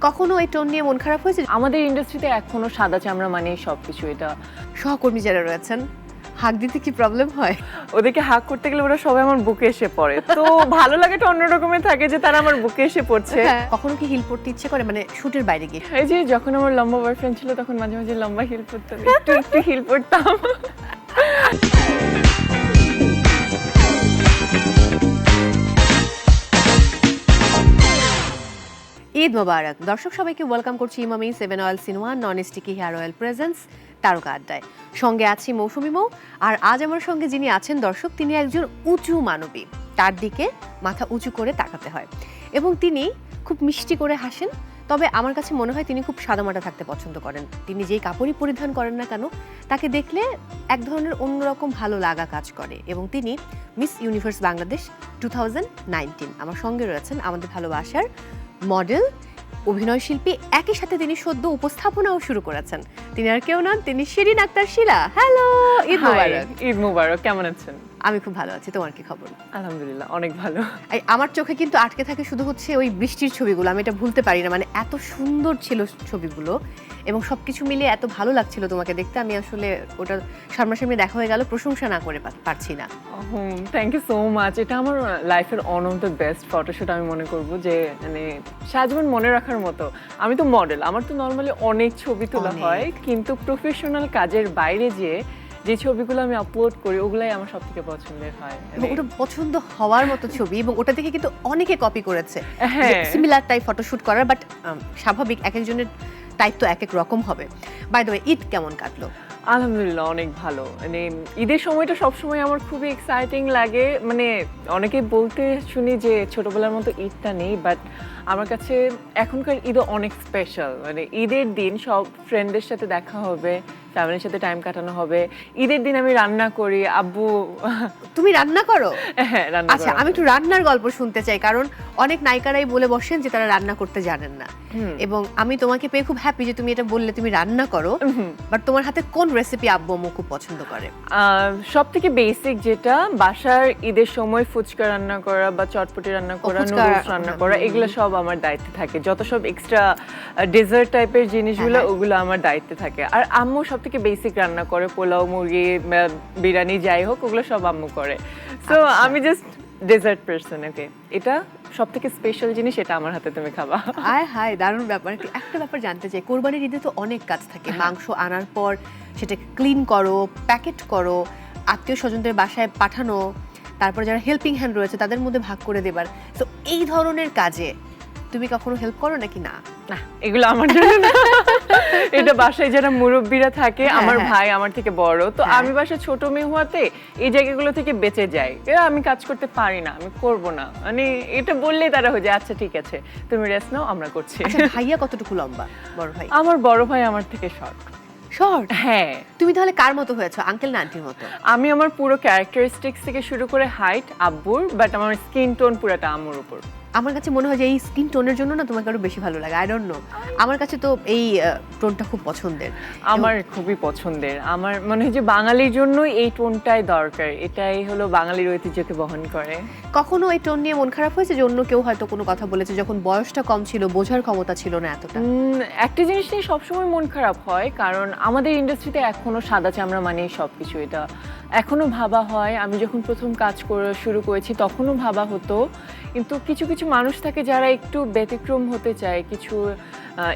কখনো এই টোন নিয়ে মন খারাপ হয়েছে? আমাদের ইন্ডাস্ট্রিতে এখনো সাদা চামড়া মানেই সবকিছু। এটা সহকর্মী যারা রয়েছেন হাঁক দিতে কি প্রবলেম হয়? ওদেরকে হাক করতে গেলে ওরা সবাই আমার বুকে এসে পড়ে, তো ভালো লাগাটা অন্য রকমের থাকে যে তারা আমার বুকে এসে পড়ছে। কখনো কি হিল পরতে ইচ্ছে করে, মানে শুটের বাইরে গিয়ে? এই যে যখন আমার লম্বা বয়ফ্রেন্ড ছিল তখন মাঝে মাঝে লম্বা হিল পরতাম, একটু একটু হিল পরতাম। ঈদ মোবারক। দর্শক সবাইকে ওয়েলকাম করছি Emami 7 oil in one non sticky hair oil presence তারকা আড্ডায়। সঙ্গে আছি মৌসুমী মৌ। আর আজ আমার সঙ্গে যিনি আছেন দর্শক, তিনি একজন উঁচু মানবী। তার দিকে মাথা উঁচু করে তাকাতে হয় এবং তিনি খুব মিষ্টি করে হাসেন। তবে আমার কাছে মনে হয় তিনি খুব সাদামাটা থাকতে পছন্দ করেন। তিনি যেই কাপড়ই পরিধান করেন না কেন, তাকে দেখলে এক ধরনের অন্যরকম ভালো লাগা কাজ করে। এবং তিনি মিস ইউনিভার্স বাংলাদেশ 2019। আমার সঙ্গে রয়েছেন আমাদের ভালোবাসার মডেল, অভিনয় শিল্পী, একই সাথে তিনি সদ্য উপস্থাপনাও শুরু করেছেন। তিনি আর কেউ নন, তিনি শিরিন আক্তার শিলা। হ্যালো, ঈদ মোবারক। ঈদ মোবারক, কেমন আছেন? আমি খুব ভালো আছি, তোমার কি খবর? আলহামদুলিল্লাহ, অনেক ভালো। আমার চোখে কিন্তু আটকে থাকে শুধু হচ্ছে ওই বৃষ্টির ছবিগুলো, আমি এটা ভুলতে পারি না। মানে এত সুন্দর ছিল ছবিগুলো এবং সবকিছু মিলিয়ে এত ভালো লাগছিল তোমাকে দেখতে। আমি আসলে ওটা সামনাসামনি দেখা হয়ে গেল, প্রশংসা না করে পারছি না। Thank you so much. এটা আমার লাইফের one of the best photoshoot আমি মনে করব, যে মানে সারাজীবন মনে রাখার মতো। আমি তো মডেল, আমার তো নর্মালি অনেক ছবি তোলা হয়, কিন্তু প্রফেশনাল কাজের বাইরে যে ছবিগুলো আমি আপলোড করি ওগুলাই আমার সবথেকে পছন্দের হয়। এবং ওটা পছন্দ হওয়ার মতো ছবি, এবং ওটা থেকে কিন্তু অনেকে কপি করেছে হ্যাঁ, সিমিলার টাইপ ফটোশুট করার। বাট স্বাভাবিক, এক একজনের টাইপ তো এক এক রকম হবে। বাই দ্য ওয়ে, ঈদ কেমন কাটলো? আলহামদুলিল্লাহ, অনেক ভালো। মানে ঈদের সময়টা সবসময় আমার খুবই এক্সাইটিং লাগে। মানে অনেকে বলতে শুনি যে ছোটবেলার মতো ঈদটা নেই, বাট আমার কাছে এখনকার ঈদও অনেক স্পেশাল। মানে ঈদের দিন সব ফ্রেন্ডদের সাথে দেখা হবে, ফ্যামিলির সাথে টাইম কাটানো হবে। ঈদের দিন আমি রান্না করি, আব্বু। তুমি রান্না করো? হ্যাঁ, রান্না। আচ্ছা, আমি একটু রান্নার গল্প শুনতে চাই, কারণ অনেক নায়িকারাই বলে বসেন যে তারা রান্না করতে জানেন না। এবং আমি তোমাকে পেয়ে খুব হ্যাপি যে তুমি এটা বললে তুমি রান্না করো। বাট তোমার হাতে কোন রেসিপি আব্বু আম্মু খুব পছন্দ করে? সব থেকে বেসিক যেটা, বাসার ঈদের সময় ফুচকা রান্না করা বা চটপটি রান্না করা, নুডলস রান্না করা, এগুলো সব আমার দায়িত্বে থাকে। যত সব এক্সট্রা ডেজার্ট টাইপের জিনিসগুলো, ওগুলো আমার দায়িত্বে থাকে। আর আম্মু সব থেকে বেসিক রান্না করে, পোলাও, মুরগি, বিরিয়ানি যাই হোক, ওগুলো সব আম্মু করে। সো আমি জাস্ট ডেজার্ট পারসন। ওকে, এটা সব থেকে স্পেশাল জিনিস, এটা আমার হাতে তুমি খাবা। হায় হায়, দারুণ ব্যাপার। একটা ব্যাপার জানতে চাই, কোরবানির ঈদে তো অনেক কাজ থাকে। মাংস আনার পর সেটা ক্লিন করো, প্যাকেট করো, আত্মীয় স্বজনদের বাসায় পাঠানো, তারপর যারা হেল্পিং হ্যান্ড রয়েছে তাদের মধ্যে ভাগ করে দেবার। তো এই ধরনের কাজে তুমি কখনো হেল্প করো নাকি? না না, এগুলো আমার জন্য না। এটা বাসায় যারা মুরব্বীরা থাকে, আমার ভাই আমার থেকে বড়, তো আমি বাসায় ছোট মেয়ে হওয়াতে এই জায়গাগুলো থেকে বেঁচে যাই। আমি কাজ করতে পারি না, আমি করব না, মানে এটা বললে তারা হয়ে যায় আচ্ছা ঠিক আছে তুমি রেস্ট নাও, আমরা করছি। ভাইয়া কতটুকু লম্বা? বড় ভাই? আমার বড় ভাই আমার থেকে শর্ট। শর্ট? হ্যাঁ। তুমি তাহলে কার মতো হয়েছো, আঙ্কেল না আন্টির মতো? আমি আমার পুরো ক্যারেক্টারিস্টিক্স থেকে শুরু করে হাইট আব্বুর, বাট আমার স্কিন টোন পুরোটা আম্মুর উপর। আমার কাছে মনে হয় যে এই স্কিন টোনের জন্য না তোমাকে আরো বেশি ভালো লাগে। আই ডোন্ট নো, আমার কাছে তো এই টোনটা খুব পছন্দের। আমার খুবই পছন্দের। আমার মনে হয় যে বাঙালির জন্য এই টোনটাই দরকার, এটাই হলো বাঙালির ঐতিহ্যকে বহন করে। কখনো এই টোন নিয়ে মন খারাপ হয়েছে যে অন্য কেউ হয়তো কোনো কথা বলেছে যখন বয়সটা কম ছিল, বোঝার ক্ষমতা ছিল না এতটা? একটা জিনিস নিয়ে সবসময় মন খারাপ হয়, কারণ আমাদের ইন্ডাস্ট্রিতে এখনো সাদা চামড়া মানেই সবকিছু। এটা এখনো ভাবা হয়। আমি যখন প্রথম কাজ শুরু করেছি তখনও ভাবা হতো, কিন্তু কিছু কিছু মানুষ থাকে যারা একটু ব্যতিক্রম হতে চায়, কিছু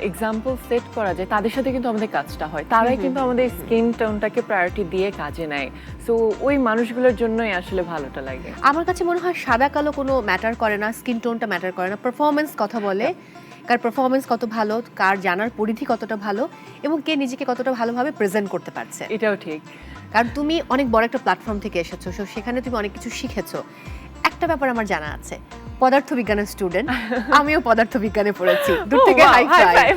এক্সাম্পল সেট করা যায়, তাদের সাথে কিন্তু আমাদের কাজটা হয়। তারাই কিন্তু আমাদের স্কিন টোনটাকে প্রায়োরিটি দিয়ে কাজে নেয়। সো ওই মানুষগুলোর জন্যই আসলে ভালোটা লাগে। আমার কাছে মনে হয় সাদা কালো কোনো ম্যাটার করে না, স্কিন টোনটা ম্যাটার করে না। পারফরমেন্স কথা বলে, কার পারফরমেন্স কত ভালো, কার জানার পরিধি কতটা ভালো, এবং কে নিজেকে কতটা ভালোভাবে প্রেজেন্ট করতে পারছে। এটাও ঠিক, কারণ তুমি অনেক বড় একটা প্ল্যাটফর্ম থেকে এসেছো, সেখানে তুমি অনেক কিছু শিখেছো। একটা ব্যাপার আমার জানা আছে, পদার্থবিজ্ঞানের স্টুডেন্ট, আমিও পদার্থবিজ্ঞানে পড়েছি। দূর থেকে হাই ফাইভ।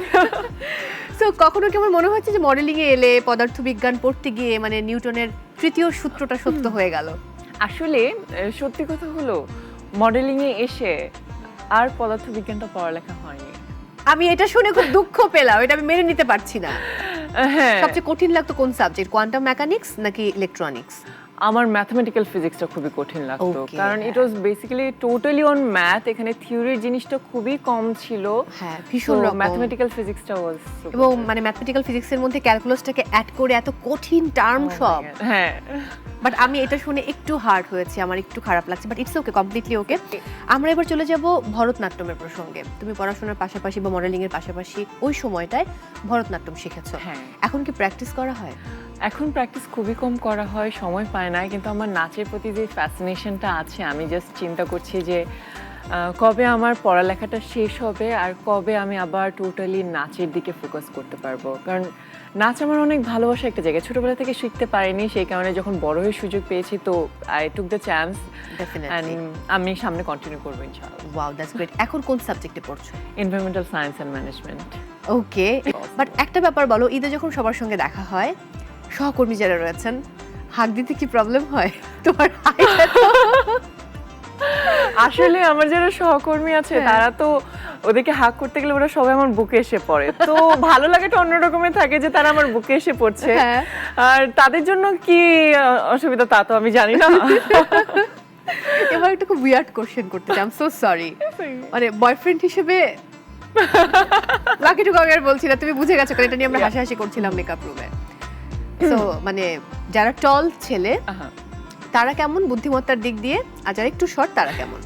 সো কখনো কি আমার মনে হচ্ছে যে মডেলিং এ এলে পদার্থবিজ্ঞান পড়তে গিয়ে মানে নিউটনের তৃতীয় সূত্রটা সত্য হয়ে গেল? আসলে সত্যি কথা হলো, মডেলিং এ এসে আর পদার্থবিজ্ঞানটা পড়ালেখা হয়নি। আমি এটা শুনে খুব দুঃখ পেলাম, এটা আমি মেনে নিতে পারছি না। সবচেয়ে কঠিন লাগতো কোন সাবজেক্ট, কোয়ান্টাম মেকানিক্স নাকি ইলেকট্রনিক্স? আমার ম্যাথমেটিক্যাল ফিজিক্সটা খুবই কঠিন লাগতো, Okay, কারণ ইট ওয়াজ বেসিক্যালি টোটালি অন ম্যাথ। এখানে থিওরির জিনিসটা খুবই কম ছিল। হ্যাঁ, ভীষণ রকম। ম্যাথমেটিক্যাল ফিজিক্সটা ওয়াজ এবং মানে ম্যাথমেটিক্যাল ফিজিক্সের মধ্যে ক্যালকুলাসটাকে অ্যাড করে এত কঠিন টার্ম সব। হ্যাঁ, বাট আমি এটা শুনে একটু হার্ড হয়েছে, আমার একটু খারাপ লাগছে, বাট ইটস ওকে, কমপ্লিটলি ওকে। আমরা এবার চলে যাব ভরতনাট্যমের প্রসঙ্গে। তুমি পড়াশোনার পাশাপাশি বা মডেলিং এর পাশাপাশি ওই সময়টায় ভরতনাট্যম শিখেছো। হ্যাঁ। এখন কি প্র্যাকটিস করা হয়? এখন প্র্যাকটিস খুবই কম করা হয়, সময় পায় না, কিন্তু আমার নাচের প্রতি যে ফ্যাসিনেশনটা আছে, আমি জাস্ট চিন্তা করছি যে কবে আমার পড়ালেখাটা শেষ হবে আর কবে আমি আবার টোটালি নাচের দিকে ফোকাস করতে পারবো। কারণ নাচ আমার অনেক ভালোবাসা একটা জায়গা, ছোটবেলা থেকে শিখতে পারিনি, সেই কারণে যখন বড় হয়ে সুযোগ পেয়েছি তো I took the chance definitely. আমি সামনে কন্টিনিউ করবো ইনশাআল্লাহ। Wow, that's great. এখন কোন সাবজেক্টে পড়ছো? Environmental science and management. Okay, but একটা ব্যাপার বলো, ঈদে যখন সবার সঙ্গে দেখা হয়, সহকর্মী যারা রয়েছেন, হাক দিতে কি প্রবলেম হয় তোমার? আসলে আমার যারা সহকর্মী আছে তারা তো ওদেরকে হাক করতে গেলে ওরা সবাই আমার বুকে এসে পড়ে, তো ভালো লাগাটা অন্য রকমের থাকে যে তারা আমার বুকে এসে পড়ছে। হ্যাঁ। আর তাদের জন্য কি অসুবিধা তা তো আমি জানি না। এবার একটা খুব উইয়ার্ড কোশ্চেন করতে চাই, আই এম সো সরি। মানে বয়ফ্রেন্ড হিসেবে বাকিটুকু আমি আর বলছি না, তুমি বুঝে গেছো, কারণ এটা নিয়ে আমরা হাসাহাসি করছিলাম মেকআপ রুমে। সো মানে যারা টল ছেলে তারা কেমন বুদ্ধিমত্তার দিক দিয়ে, আর যারা একটু শর্ট তারা কেমন?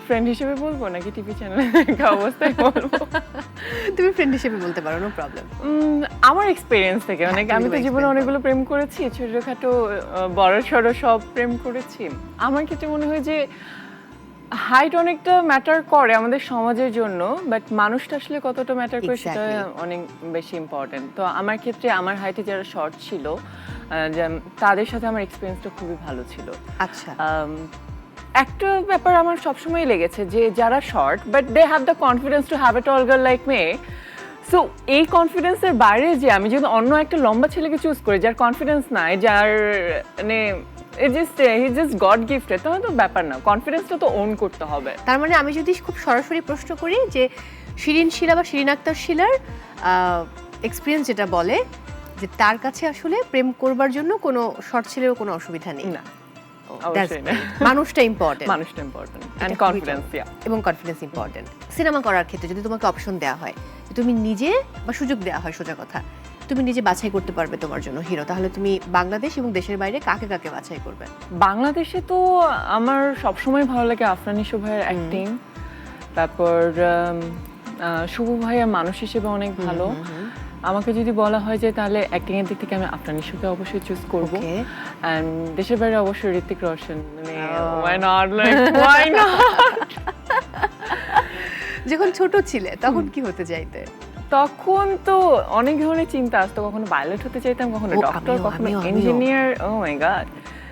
ফ্রেন্ড হিসেবে বলবো নাকি টিভি চ্যানেলে দেখা অবস্থায় বলবো? তুমি ফ্রেন্ড হিসেবে বলতে পারো, নো প্রবলেম। আমার এক্সপেরিয়েন্স থেকে অনেক, তুমি আমি তো explain জীবনে করো। অনেকগুলো প্রেম করেছি, ছোটখাটো বড় সড়ো সব প্রেম করেছি। আমার ক্ষেত্রে মনে হয় যে হাইট অনেকটা ম্যাটার করে আমাদের সমাজের জন্য, বাট মানুষটা আসলে কতটা ম্যাটার করে সেটা Exactly. অনেক বেশি ইম্পর্টেন্ট। তো আমার ক্ষেত্রে আমার হাইটে যারা শর্ট ছিল তাদের সাথে আমার এক্সপিরিয়েন্সটা খুবই ভালো ছিল। আচ্ছা, একটা ব্যাপার আমার সবসময় লেগেছে যে যারা short but they have the confidence to have a tall girl like me, so এই কনফিডেন্সের বাইরে যে আমি যদি অন্য একটা লম্বা ছেলেকে চুজ করি যার কনফিডেন্স নাই, যার মানে হি জাস্ট গড গিফটেড, তাহলে তো ব্যাপার না, কনফিডেন্সটা তো ওন করতে হবে। তার মানে আমি যদি খুব সরাসরি প্রশ্ন করি যে শিরিন শিলা বা শিরিন আক্তার শিলার এক্সপিরিয়েন্স যেটা বলে যে তার কাছে আসলে প্রেম করবার জন্য কোনো শর্ট ছেলেরও কোনো অসুবিধা নেই। না, That's অবশ্যই না। great. মানুষটা ইম্পর্টেন্ট, মানুষটা ইম্পর্টেন্ট এন্ড এটা খুবই কনফিডেন্স, এবং কনফিডেন্স ইম্পর্টেন্ট। সিনেমা করার ক্ষেত্রে যদি তোমাকে অপশন দেওয়া হয় যে তুমি নিজে, বা সুযোগ দেওয়া হয় সোজা কথা, তুমি নিজে বাছাই করতে পারবে তোমার জন্য হিরো, তাহলে তুমি বাংলাদেশ এবং দেশের বাইরে কাকে কাকে বাছাই করবে? বাংলাদেশে তো আমার সবসময় ভালো লাগে আফরান নিশো ভাইয়ের অ্যাক্টিং, তারপর শুভ ভাইয়া মানুষ হিসেবে অনেক ভালো। আমাকে যদি বলা হয় যে তাহলে অ্যাক্টিং এর দিক থেকে আমি আফরান নিশোকে অবশ্যই চুজ করব, Okay. এন্ড দেশের বাইরে অবশ্যই ঋত্বিক রোশন, মানে why not, like why not? যখন ছোট ছিলে তখন কি হতে চাইতে? তখন তো অনেক ধরনের চিন্তা আসতো, কখনো পাইলট হতে চাইতাম, কখনো ও, ডক্টর, কখনো আমিও। ইঞ্জিনিয়ার। ও মাই গড,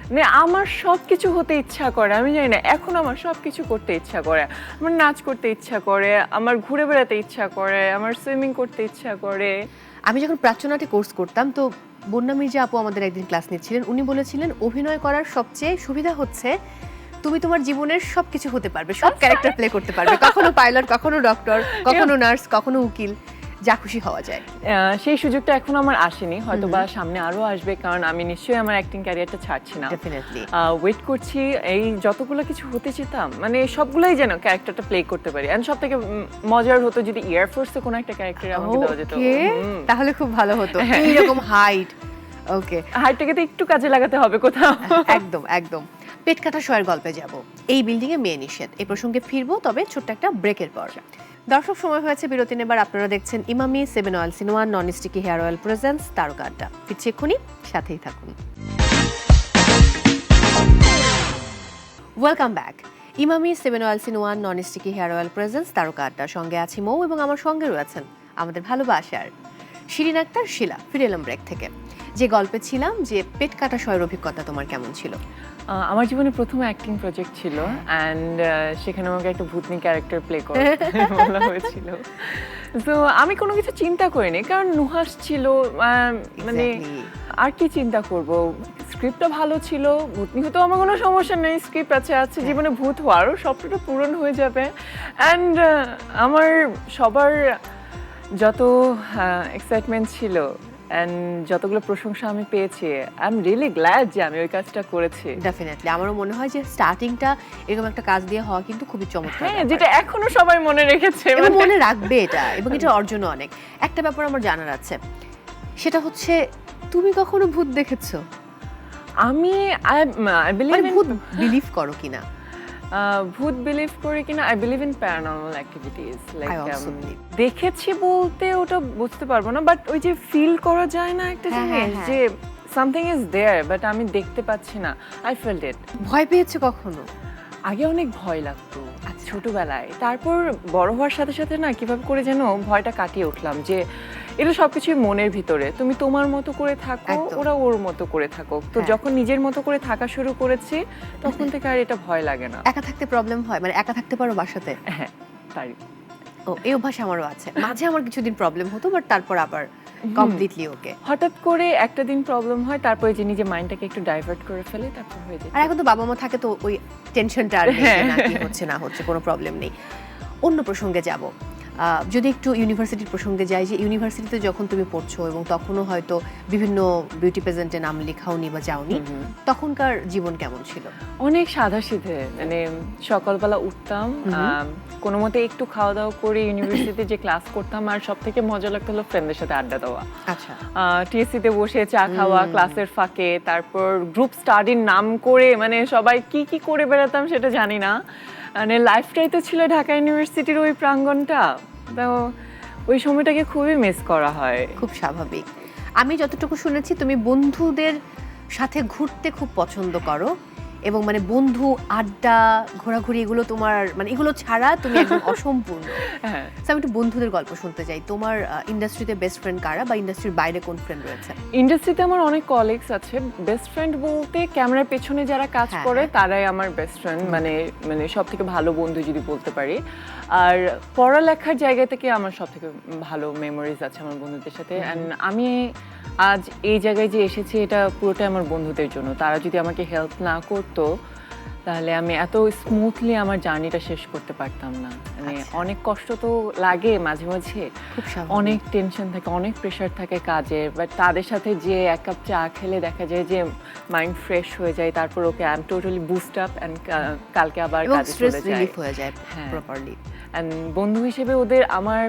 মানে আমার সব কিছু হতে ইচ্ছা করে, আমি জানি না, এখন আমার সব কিছু করতে ইচ্ছা করে, আমার নাচ করতে ইচ্ছা করে, আমার ঘুরে বেড়াতে ইচ্ছা করে, আমার সুইমিং করতে ইচ্ছা করে। আমি যখন প্রাচ্যনাটে কোর্স করতাম তো বন্যা মির্জা আপু আমাদের একদিন ক্লাস নিচ্ছিলেন, উনি বলেছিলেন অভিনয় করার সবচেয়ে সুবিধা হচ্ছে তুমি তোমার জীবনের সবকিছু হতে পারবে, সব ক্যারেক্টার প্লে করতে পারবে, কখনো পাইলট, কখনো ডক্টর, কখনো নার্স, কখনো উকিল, যা খুশি হওয়া যায়। সেই সুযোগটা এখন আমার আসেনি, হয়তো বা সামনে আরো আসবে, কারণ আমি নিশ্চয়ই আমার অ্যাক্টিং ক্যারিয়ারটা ছাড়ছি না, ডেফিনেটলি ওয়েট করছি। এই যতগুলো কিছু হতে চেতাম, মানে সবগুলাই যেন ক্যারেক্টারটা প্লে করতে পারি, এন্ড সব থেকে মজার হতো যদি এয়ারফোর্সে কোনো একটা ক্যারেক্টার আমাকে দেওয়া যেত। তাহলে খুব ভালো হতো, এইরকম হাইট। ওকে, হাইটটাকে তো একটু কাজে লাগাতে হবে কোথাও। একদম একদম। পেট কাটা শয়ের গল্পে যাব, এই বিল্ডিং এ মেয়ে নিষেধ, এই প্রসঙ্গে ফিরবো, তবে ছোট্ট একটা ব্রেকের পর। দর্শক, সময় হয়েছে বিরতি নেবার। আপনারা দেখছেন Emami 7 oil in one non sticky hair oil presents তারকা আড্ডা। ফিরছি এক্ষুনি, সাথেই থাকুন। Welcome back. Emami 7 oil in one non sticky hair oil presents তারকা আড্ডা, সঙ্গে আছি মৌ, এবং আমার সঙ্গে রয়েছেন আমাদের ভালোবাসার শিরিন আক্তার শিলা। ফিরে এলাম ব্রেক থেকে, যে গল্পে ছিলাম যে পেট কাটা শয়ের অভিজ্ঞতা তোমার কেমন ছিল? আমার জীবনে প্রথম অ্যাক্টিং প্রজেক্ট ছিল, অ্যান্ড সেখানে আমাকে একটা ভূতনি ক্যারেক্টার প্লে করে বলা হয়েছিল। তো আমি কোনো কিছু চিন্তা করিনি, কারণ নুহাস ছিল, মানে আর কি চিন্তা করব, স্ক্রিপ্টটা ভালো ছিল, ভূতনি হতো আমার কোনো সমস্যা নেই, স্ক্রিপ্ট আছে, জীবনে ভূত হওয়ারও স্বপ্নটা পূরণ হয়ে যাবে। অ্যান্ড আমার সবার যত এক্সাইটমেন্ট ছিল অ্যান্ড যতগুলো প্রশংসা আমি পেয়েছি, আই এম রিয়েলি গ্ল্যাড যে আমি ওই কাজটা করেছি। ডেফিনেটলি আমারও মনে হয় যে স্টার্টিংটা এরকম একটা কাজ দিয়ে হওয়া কিন্তু খুবই চমৎকার হ্যাঁ, ব্যাপার। যেটা এখনো সবাই মনে রেখেছে। এবং মানে মনে রাখবে এটা, এবং এটা অর্জনও অনেক। একটা ব্যাপার আমার জানার আছে, সেটা হচ্ছে তুমি কখনো ভূত দেখেছো? আমি আই বিলিভ মানে ইন ভূত বিলিভ করো কিনা? ভূত বিলিভ করি কিনা, I believe in paranormal activities. I also believe. দেখেছি বলতে ওটা বুঝতে পারবো না, বাট ওই যে ফিল করা যায় না একটা হ্যাঁ, হ্যাঁ, জিনিস হ্যাঁ। যে সামথিং ইজ দেয়ার বাট আমি দেখতে পাচ্ছি না। আই ফেল্ট ইট। ভয় পেয়েছো কখনো? আগে অনেক ভয় লাগতো আচ্ছা। ছোটবেলায়, তারপর বড় হওয়ার সাথে সাথে না কিভাবে করে যেন ভয়টা কাটিয়ে উঠলাম যে এটা সবকিছুই মনের ভিতরে, তুমি তোমার মতো করে থাকো, একদম। ওরা ওর মতো করে থাকো। তো হ্যাঁ। যখন নিজের মতো করে থাকা শুরু করেছি তখন থেকে আর এটা ভয় লাগে না। একা থাকতে প্রবলেম হয়? মানে একা থাকতে পারো বাসাতে? হ্যাঁ, পারি। ও, এই অভ্যাস আমারও আছে। মাঝে আমার কিছুদিন প্রবলেম হতো, বাট তারপর আবার কমপ্লিটলি ওকে। হঠাৎ করে একটা দিন প্রবলেম হয়, তারপরে যে নিজে মাইন্ডটাকে একটু ডাইভার্ট করে ফেলে, তারপর হয়ে যায়। আর এখন তো বাবা মা থাকে, তো ওই টেনশনটা আর নেই যে হ্যাঁ। না কি হচ্ছে না হচ্ছে, কোনো প্রবলেম নেই। অন্য প্রসঙ্গে যাব, যদি একটু ইউনিভার্সিটির প্রসঙ্গে যাই, যে ইউনিভার্সিটিতে যখন তুমি পড়ছো এবং তখনও হয়তো বিভিন্ন বিউটি পেজেন্টে নাম লেখাওনি বা যাওনি, তখনকার জীবন কেমন ছিল? অনেক সাধাসিধে, মানে সকালবেলা উঠতাম, কোনো মতে একটু খাওয়া দাওয়া করে ইউনিভার্সিটিতে যে ক্লাস করতাম, আর সব থেকে মজা লাগতো হলো ফ্রেন্ডদের সাথে আড্ডা দেওয়া। আচ্ছা। টিএসসিতে বসে চা খাওয়া ক্লাসের ফাঁকে, তারপর গ্রুপ স্টাডির নাম করে মানে সবাই কি কি করে বেড়াতাম সেটা জানি না। মানে লাইফটাই তো ছিল ঢাকা ইউনিভার্সিটির ওই প্রাঙ্গণটা, তো ওই সময়টাকে খুবই মিস করা হয়। খুব স্বাভাবিক। আমি যতটুকু শুনেছি তুমি বন্ধুদের সাথে ঘুরতে খুব পছন্দ করো, এবং মানে বন্ধু আড্ডা ঘোরাঘুরি এগুলো তোমার, মানে এগুলো ছাড়া তুমি একদম অসম্পূর্ণ। হ্যাঁ, So, আমি একটু বন্ধুদের গল্প শুনতে চাই। তোমার ইন্ডাস্ট্রিতে বেস্ট ফ্রেন্ড কারা, বা ইন্ডাস্ট্রির বাইরে কোন ফ্রেন্ড রয়েছে? ইন্ডাস্ট্রিতে আমার অনেক কলিগস আছে। বেস্ট ফ্রেন্ড বলতে ক্যামেরার পেছনে যারা কাজ হ্যাঁ, করে হ্যাঁ। তারাই আমার বেস্ট ফ্রেন্ড, মানে সব থেকে ভালো বন্ধু যদি বলতে পারি। আর পড়ালেখার জায়গা থেকে আমার সব থেকে ভালো মেমোরিজ আছে আমার বন্ধুদের সাথে। অ্যান্ড আমি আজ এই জায়গায় যে এসেছি এটা পুরোটাই আমার বন্ধুদের জন্য। তারা যদি আমাকে হেল্প না করতো তাহলে আমি এত স্মুথলি আমার জার্নিটা শেষ করতে পারতাম না। মানে আচ্ছা। অনেক কষ্ট তো লাগে মাঝে মাঝে, খুব স্বাভাবিক। অনেক টেনশন থাকে, অনেক প্রেশার থাকে কাজের, বাট তাদের সাথে যে এক কাপ চা খেলে দেখা যায় যে মাইন্ড ফ্রেশ হয়ে যায়, তারপর ওকে I am totally boost up and কালকে আবার এবং কাজে স্ট্রেস চলে যাই। রিলিফ হয়ে যায় হ্যাঁ। প্রপারলি। অ্যান্ড বন্ধু হিসেবে ওদের আমার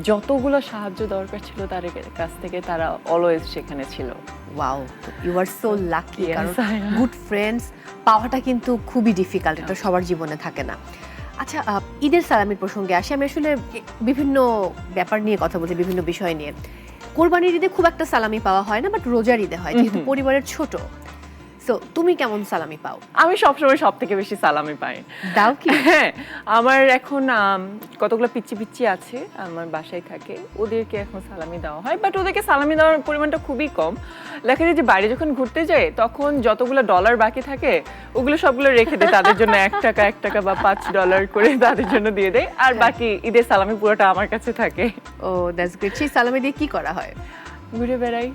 যতগুলো সাহায্য দরকার ছিল তাদের কাছ থেকে তারা অলওয়েজ সেখানে ছিল। Wow, you are so lucky. Yes, কারণ I know. গুড ফ্রেন্ডস পাওয়াটা কিন্তু খুবই ডিফিকাল্ট, এটা সবার জীবনে থাকে না। আচ্ছা, ঈদের সালামির প্রসঙ্গে আসি। আমি আসলে বিভিন্ন ব্যাপার নিয়ে কথা বলছি, বিভিন্ন বিষয় নিয়ে। কোরবানির ঈদে খুব একটা সালামি পাওয়া হয় না, বাট রোজার ঈদে হয়, যেহেতু পরিবারের ছোট। সো তুমি কেমন সালামি পাও? আমি সবসময় সব থেকে বেশি সালামি পাই। দাও কি? হ্যাঁ, আমার এখন কতগুলো পিচ্চি পিচ্চি আছে আমার বাসায় থাকে, ওদেরকে এখন সালামি দেওয়া হয়, বাট ওদেরকে সালামি দেওয়ার পরিমাণটা খুবই কম। দেখা যায় যে বাইরে যখন ঘুরতে যাই তখন যতগুলো ডলার বাকি থাকে ওগুলো সবগুলো রেখে দেয় তাদের জন্য, $1 $1 বা $5 করে তাদের জন্য দিয়ে দেয়, আর বাকি ঈদের সালামি পুরোটা আমার কাছে থাকে। ও, দ্যাটস গ্রেট। সেই সালামি দিয়ে কি করা হয়? ঘুরে বেড়াই।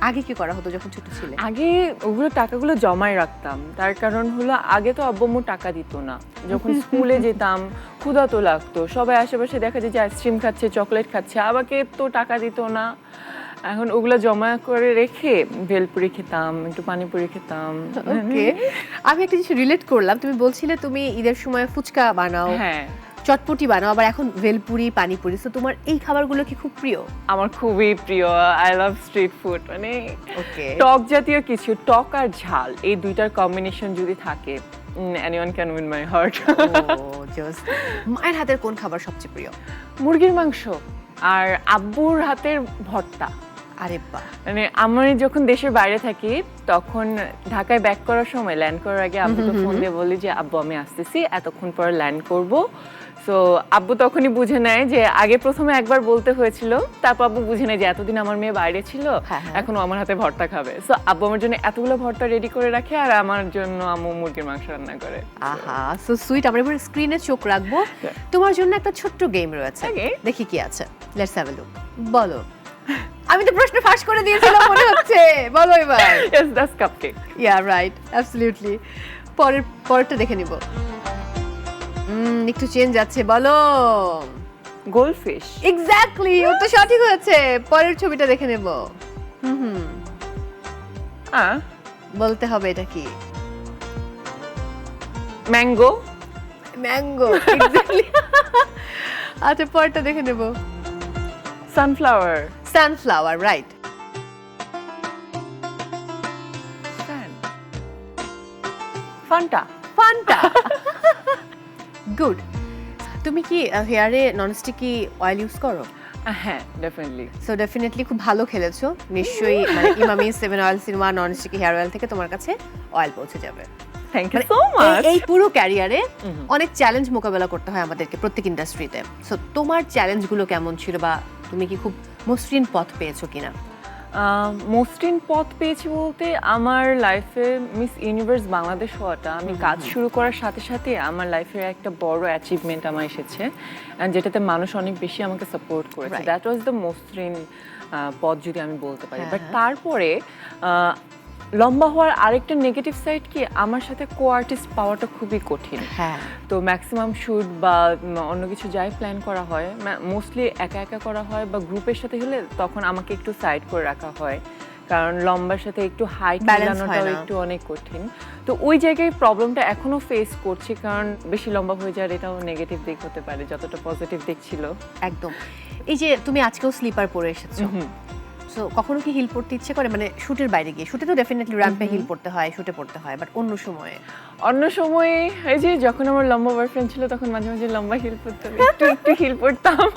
আগে কি করা হতো যখন ছোট ছিলে? আগে ওগুলো টাকাগুলো জমায় রাখতাম, তার কারণ হলো আগে তো আব্বু আম্মু টাকা দিত না। যখন স্কুলে যেতাম ক্ষুধাতো লাগতো, সবাই আশেপাশে দেখা যায় যে আইসক্রিম খাচ্ছে, চকলেট খাচ্ছে, আমাকে তো টাকা দিত না। এখন ওগুলো জমা করে রেখে ভেলপুরি খেতাম, একটু পানিপুরি খেতাম। ওকে, আমি একটা জিনিস রিলেট করলাম। তুমি বলছিলে তুমি ঈদের সময় ফুচকা বানাও, হ্যাঁ, চটপটি বানাও, আবার এখন ভেলপুরি, পানিপুরি। তো তোমার এই খাবারগুলো কি খুব প্রিয়? আমার খুবই প্রিয়। I love street food. মানে ওকে। টক জাতীয় কিছু, টক আর ঝাল, এই দুইটার কম্বিনেশন যদি থাকে, anyone can win my heart. Just মায়ের হাতের কোন খাবার সবচেয়ে প্রিয়? মুরগির মাংস আর আব্বুর হাতের ভর্তা। আরে বাহ। মানে আমি যখন দেশের বাইরে থাকি তখন ঢাকায় ব্যাক করার সময়, ল্যান্ড করার আগে আব্বুকে ফোন দিয়ে বলি যে আব্বু আমি আসতেছি, এতক্ষণ পর ল্যান্ড করব। সো আব্বু তখনই বুঝে নেয় যে আগে প্রথমে একবার বলতে হয়েছিল, তারপর আব্বু বুঝে নেয় যে এতদিন আমার মেয়ে বাইরে ছিল, হ্যাঁ, হ্যাঁ। এখন আমার হাতে ভর্তা খাবে। সো আব্বু আমার জন্য এতগুলো ভর্তা রেডি করে রাখে, আর আমার জন্য আম্মু মুরগির মাংস রান্না করে। আহা, সো সুইট। আমরা এবার স্ক্রিনে চোখ রাখবো। তোমার জন্য একটা ছোট্ট গেম রয়েছে, Okay. দেখি কি আছে। Let's have a look. বলো। আমি তো প্রশ্ন ফাঁস করে দিয়েছিলাম মনে হচ্ছে। বলো এবার। Yes, that's cupcake. Yeah, right, absolutely. পরেরটা দেখে নিব। একটু চেঞ্জ আছে, বলো। গোল্ডফিশ। এক্স্যাক্টলি, ও তো সঠিক হয়েছে। পরের ছবিটা দেখে নেব। হুম, বলতে হবে এটা কি? ম্যাঙ্গো। Mango, exactly. আচ্ছা, পরেরটা দেখে নেব। Sunflower. Sunflower, right. Fanta. Fanta. Good. তুমি কি হেয়ারে ননস্টিকি অয়েল ইউজ করো? হ্যাঁ, ডেফিনেটলি। সো ডেফিনেটলি খুব ভালো খেলেছো নিশ্চয়ই। মানে Emami 7 oils in 1 non sticky hair oil থেকে তোমার কাছে অয়েল পৌঁছে যাবে। Thank you so much. এই পুরো ক্যারিয়ারে অনেক চ্যালেঞ্জ মোকাবেলা করতে হয় আমাদেরকে প্রত্যেক ইন্ডাস্ট্রিতে। সো তোমার চ্যালেঞ্জগুলো কেমন ছিল, বা তুমি কি খুব মসৃণ পথ পেয়েছো কিনা? মসৃণ পথ পেয়েছি বলতে, আমার লাইফে মিস ইউনিভার্স বাংলাদেশ হওয়াটা, আমি কাজ শুরু করার সাথে সাথে আমার লাইফের একটা বড় অ্যাচিভমেন্ট আমার এসেছে, যেটাতে মানুষ অনেক বেশি আমাকে সাপোর্ট করেছে। দ্যাট ওয়াজ দ্য মসৃণ পথ যদি আমি বলতে পারি। বাট তারপরে লম্বা হওয়ার আরেকটা নেগেটিভ সাইড কি, আমার সাথে কো আর্টিস্ট পাওয়াটা খুবই কঠিন। তো ম্যাক্সিমাম শুট বা অন্য কিছু যাই প্ল্যান করা হয়, মোস্টলি একা একা করা হয়, বা গ্রুপের সাথে হলে তখন আমাকে একটু সাইড করে রাখা হয়, কারণ লম্বার সাথে একটু হাইট মেলানোটাও একটু অনেক কঠিন। তো ওই জায়গায় প্রবলেমটা এখনো ফেস করছি, কারণ বেশি লম্বা হয়ে যাওয়ার এটাও নেগেটিভ দিক হতে পারে যতটা পজিটিভ দিক ছিল। একদম। এই যে তুমি আজকেও স্লিপার পরে এসেছো, সো কখনো কি হিল পরতে ইচ্ছে করে? মানে শুটের বাইরে গিয়ে, শুটে তো ডেফিনেটলি র্যাম্পে হিল পরতে হয়, শুটে পরতে হয়, বাট অন্য সময়ে? অন্য সময়ে এই যে যখন আমার লম্বা বয়ফ্রেন্ড ছিল তখন মাঝে মাঝে লম্বা হিল পরতাম, একটু একটু হিল পরতাম।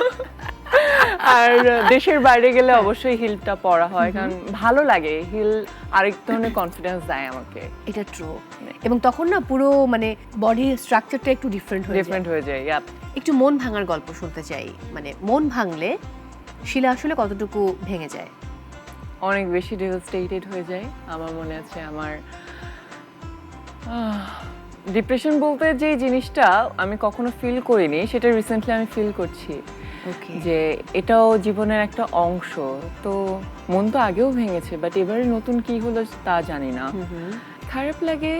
আর দেশের বাইরে গেলে অবশ্যই হিলটা পরা হয়, কারণ ভালো লাগে। হিল আরেক ধরনের কনফিডেন্স দেয় আমাকে। এটা ট্রু। এবং তখন না পুরো মানে বডি স্ট্রাকচারটা একটু ডিফারেন্ট হয়ে যায়। একটু মন ভাঙার গল্প শুনতে চাই। মানে মন ভাঙলে শিলা আসলে কতটুকু ভেঙে যায়? অনেক বেশি ডেভাস্টেটেড হয়ে যায়। আমার মনে আছে আমার ডিপ্রেশন বলতে যে জিনিসটা আমি কখনো ফিল করিনি, সেটা রিসেন্টলি আমি ফিল করছি, যে এটাও জীবনের একটা অংশ। তো মন তো আগেও ভেঙেছে, বাট এবারে নতুন কি হলো তা জানি না। খারাপ লাগে,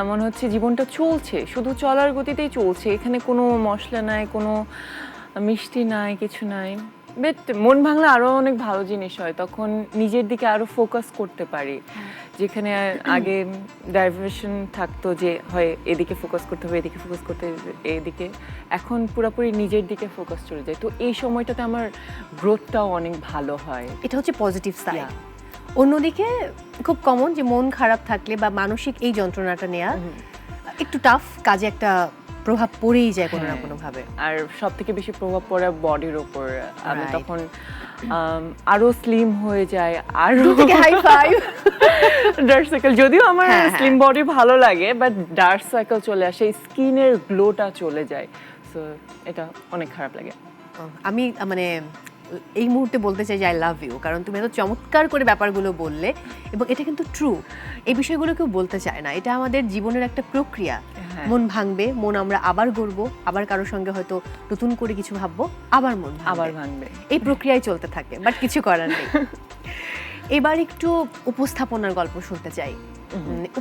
মনে হচ্ছে জীবনটা চলছে, শুধু চলার গতিতেই চলছে, এখানে কোনো মশলা নাই, কোনো মিষ্টি নাই, কিছু নাই। বাট মন ভাঙলে আরো অনেক ভালো জিনিস হয়, তখন নিজের দিকে আরো ফোকাস করতে পারি। যেখানে আগে ডাইভার্সন থাকতো, যে হয় এদিকে ফোকাস করতে হবে, এদিকে ফোকাস করতে হবে, এদিকে, এখন পুরোপুরি নিজের দিকে ফোকাস চলে যায়। তো এই সময়টাতে আমার গ্রোথটাও অনেক ভালো হয়। এটা হচ্ছে পজিটিভ সাইড। অন্যদিকে খুব কমন যে মন খারাপ থাকলে বা মানসিক এই যন্ত্রণাটা নেওয়া একটু টাফ, কাজে একটা প্রভাব পড়েই যায় কোনো না কোনো ভাবে। আর সব থেকে বেশি প্রভাব পড়ে বডির উপর। আমি তখন আরো স্লিম হয়ে যায়, আরো হাই ফাইভ। ডার্ক সার্কেল, যদিও আমার স্লিম বডি ভালো লাগে, বাট ডার্ক সার্কেল চলে আসে, স্কিনের গ্লোটা চলে যায়। সো এটা অনেক খারাপ লাগে। আমি মানে এই মুহূর্তে বলতে চাই যে আই লাভ ইউ, কারণ তুমি এত চমৎকার করে ব্যাপারগুলো বললে, এবং এটা কিন্তু ট্রু। এই বিষয়গুলো কেউ বলতে চায় না, এটা আমাদের জীবনের একটা প্রক্রিয়া। মন ভাঙবে, মন আমরা আবার গড়বো, আবার কারোর সঙ্গে হয়তো নতুন করে কিছু ভাববো, আবার মন আবার ভাঙবে, এই প্রক্রিয়ায় চলতে থাকে, বাট কিছু করার নেই। এবার একটু উপস্থাপনার গল্প শুনতে চাই।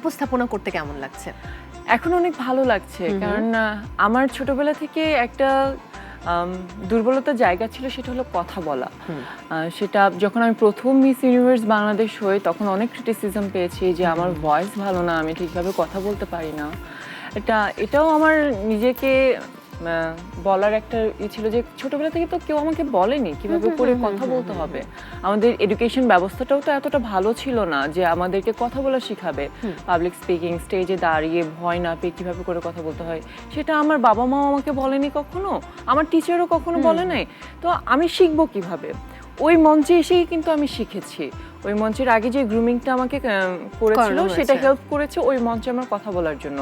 উপস্থাপনা করতে কেমন লাগছে? এখন অনেক ভালো লাগছে, কারণ আমার ছোটবেলা থেকে একটা দুর্বলতার জায়গা ছিল, সেটা হলো কথা বলা। সেটা যখন আমি প্রথম মিস ইউনিভার্স বাংলাদেশ হই, তখন অনেক ক্রিটিসিজম পেয়েছি যে আমার ভয়েস ভালো না, আমি ঠিকভাবে কথা বলতে পারি না। এটাও আমার নিজেকে বলার একটা ছিল, যে ছোটবেলা থেকে তো কেউ আমাকে বলেনি কিভাবে করে কথা বলতে হবে। আমাদের এডুকেশন ব্যবস্থাটাও তো এতটা ভালো ছিল না যে আমাদেরকে কথা বলা শিখাবে, পাবলিক স্পিকিং, স্টেজে দাঁড়িয়ে ভয় না পেয়ে কিভাবে করে কথা বলতে হয়, সেটা আমার বাবা মাও আমাকে বলেনি কখনো, আমার টিচারও কখনো বলে নাই। তো আমি শিখবো কিভাবে? ওই মঞ্চে এসেই কিন্তু আমি শিখেছি। ওই মঞ্চের আগে যে গ্রুমিংটা আমাকে করেছিল, সেটা হেল্প করেছে ওই মঞ্চে আমার কথা বলার জন্য।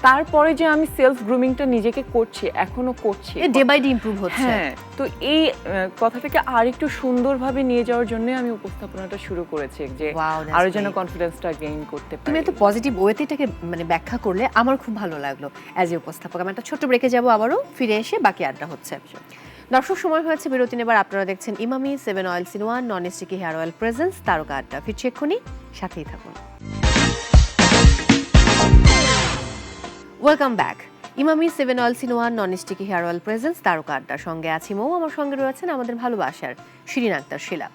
তারপরে যে আমি সেলফ গ্রুমিংটা নিজেকে করছি, এখনো করছি, ডে বাই ডে ইমপ্রুভ হচ্ছে। হ্যাঁ, তো এই কথাটাকে আর একটু সুন্দরভাবে নিয়ে যাওয়ার জন্য আমি উপস্থাপনাটা শুরু করেছি, যে আরো যেন কনফিডেন্সটা গেইন করতে পারি। তুমি এত পজিটিভ ওয়েতে এটাকে মানে ব্যাখ্যা করলে আমার খুব ভালো লাগলো অ্যাজ এ উপস্থাপক। আমি একটা ছোট্ট ব্রেকে যাবো, আবারও ফিরে এসে বাকি আড্ডা হচ্ছে। দর্শক, সময় হয়েছে বিরতি নেবার। আপনারা দেখছেন Emami 7 oils in 1 non sticky hair oil presence তারকা আড্ডা। ফিরছি এক্ষুনি, সাথেই থাকুন। Welcome back. Emami 7 oils in 1 non sticky hair oil presence তারকা আড্ডা। সঙ্গে আছি মৌ, আমার সঙ্গে রয়েছেন আমাদের ভালোবাসার শিরিন আক্তার শিলা।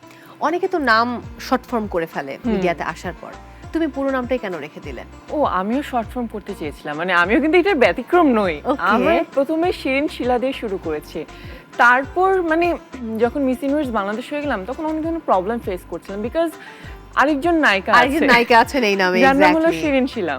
অনেকে তো নাম শর্ট ফর্ম করে ফেলে মিডিয়াতে আসার পর, তুমি পুরো নামটাই কেন রেখে দিলে? ও আমিও শর্ট ফর্ম করতে চেয়েছিলাম, মানে আমিও কিন্তু এটার ব্যতিক্রম নই। Okay. আমি প্রথমে শিরিন শিলা দিয়ে শুরু করেছি, তারপর মানে যখন মিস ইউনিভার্স বাংলাদেশ হয়ে গেলাম তখন অনেক ধরনের প্রবলেম ফেস করছিলাম, বিকজ আরেকজন নায়িকা আরেকজন নায়িকা আছেন এই নামে, যার নাম হলো exactly. শিরিন শিলা।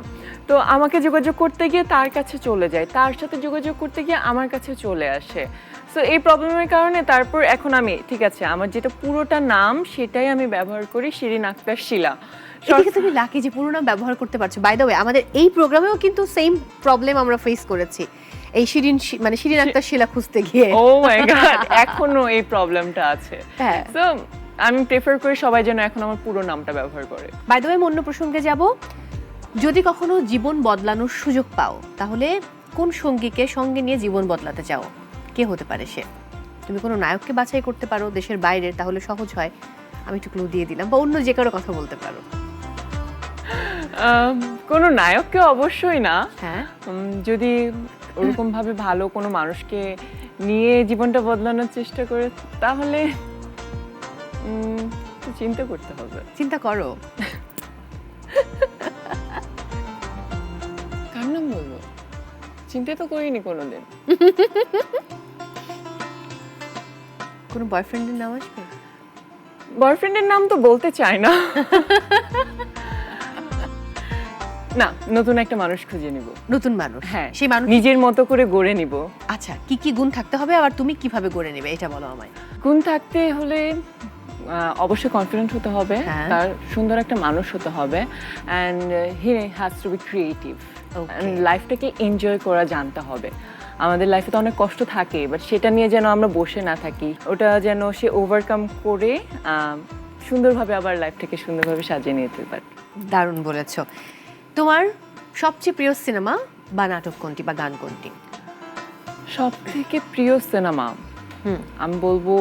তো আমাকে যোগাযোগ করতে গিয়ে তার কাছে চলে যায়, তার সাথে যোগাযোগ করতে গিয়ে আমার কাছে চলে আসে। সো এই প্রবলেমের কারণে তারপর এখন আমি ঠিক আছে আমার যেটা পুরোটা নাম সেটাই আমি ব্যবহার করি, শিরিন আক্তার শিলা। এদিকে তুমি লাকি যে পুরো নাম ব্যবহার করতে পারছো। বাই দ্য ওয়ে আমাদের এই প্রোগ্রামেও কিন্তু সেম প্রবলেম আমরা ফেস করেছি এই মানে শিরিন আক্তার শিলা খুঁজতে গিয়ে। ও মাই গড, এখনো এই প্রবলেমটা আছে। হ্যাঁ, সো আমি প্রেফার করি সবাই যেন এখন আমার পুরো নামটা ব্যবহার করে। বাই দ্য ওয়ে অন্য প্রসঙ্গে যাব, যদি কখনো জীবন বদলানোর সুযোগ পাও তাহলে কোন সঙ্গীকে সঙ্গে নিয়ে জীবন বদলাতে চাও? কে হতে পারে সে? তুমি কোনো নায়ককে বাছাই করতে পারো দেশের বাইরের, তাহলে সহজ হয়, আমি একটু ক্লু দিয়ে দিলাম, বা অন্য যে কারো কথা বলতে পারো। কোনো নায়ককে অবশ্যই না, হ্যাঁ, যদি ওরকম ভাবে ভালো কোনো মানুষকে নিয়ে জীবনটা বদলানোর চেষ্টা করে তাহলে একটু চিন্তা করতে হবে। চিন্তা করো। কার নাম বলবো? চিন্তা তো করিনি কোনোদিন। কোনো বয়ফ্রেন্ডের নাম আসবে? বয়ফ্রেন্ডের নাম তো বলতে চাই না। না, নতুন একটা মানুষ খুঁজে নিব। নতুন মানুষ? হ্যাঁ, সেই মানুষ নিজের মতো করে গড়ে নিব। আচ্ছা, কি কি গুণ থাকতে হবে, আবার তুমি কিভাবে গড়ে নেবে এটা বলো আমায়। গুণ থাকতে হলে অবশ্যই কনফিডেন্ট হতে হবে, হ্যাঁ। তার সুন্দর একটা মানুষ হতে হবে, and he has to be creative, লাইফটাকে এনজয় করা জানতে হবে। আমাদের লাইফে তো অনেক কষ্ট থাকে, বাট সেটা নিয়ে যেন আমরা বসে না থাকি, ওটা যেন সে ওভারকাম করে সুন্দরভাবে আবার লাইফটাকে সুন্দরভাবে সাজিয়ে নিতে পারে। দারুণ বলেছো। তোমার সবচেয়ে প্রিয় সিনেমা বা নাটক কোনটি, বা গান কোনটি? সব থেকে প্রিয় সিনেমা আমি বলবো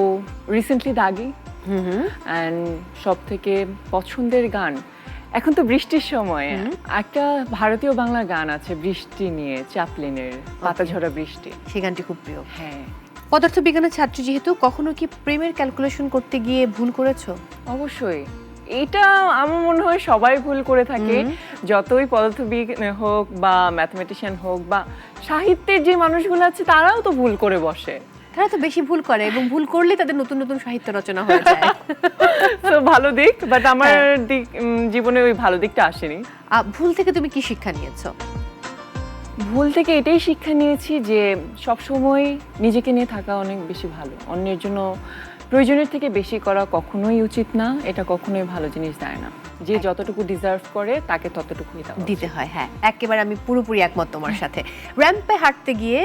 রিসেন্টলি দাগি, অ্যান্ড সব থেকে পছন্দের গান এখন তো বৃষ্টির সময় একটা ভারতীয় বাংলা গান আছে বৃষ্টি নিয়ে, চ্যাপলিনের পাতা ঝরা বৃষ্টি, সেই গানটি খুব প্রিয়। হ্যাঁ। পদার্থবিজ্ঞানের ছাত্র যেহেতু, কখনো কি প্রেমের ক্যালকুলেশন করতে গিয়ে ভুল করেছো? অবশ্যই, এটা আমার মনে হয় সবাই ভুল করে থাকে, যতই পদার্থবিজ্ঞান হোক বা ম্যাথমেটিশিয়ান হোক বা সাহিত্যের যে মানুষগুলো আছে তারাও তো ভুল করে বসে। তারা তো বেশি ভুল করে, এবং ভুল করলে তাদের নতুন নতুন সাহিত্য রচনা হয়ে যায়। তো ভালো দিক, বাট আমার দিক জীবনে ওই ভালো দিকটা আসেনি। ভুল থেকে তুমি কি শিক্ষা নিয়েছো? ভুল থেকে এটাই শিক্ষা নিয়েছি যে সবসময় নিজেকে নিয়ে থাকা অনেক বেশি ভালো, অন্যের জন্য প্রয়োজনের থেকে বেশি করা কখনোই উচিত না, এটা কখনোই ভালো জিনিস দেয় না। যে যতটুকু ডিজার্ভ করে তাকে ততটুকুই দিতে হয়। হ্যাঁ, একেবারে আমি পুরোপুরি একমত তোমার সাথে। র্যাম্পে হাঁটতে গিয়ে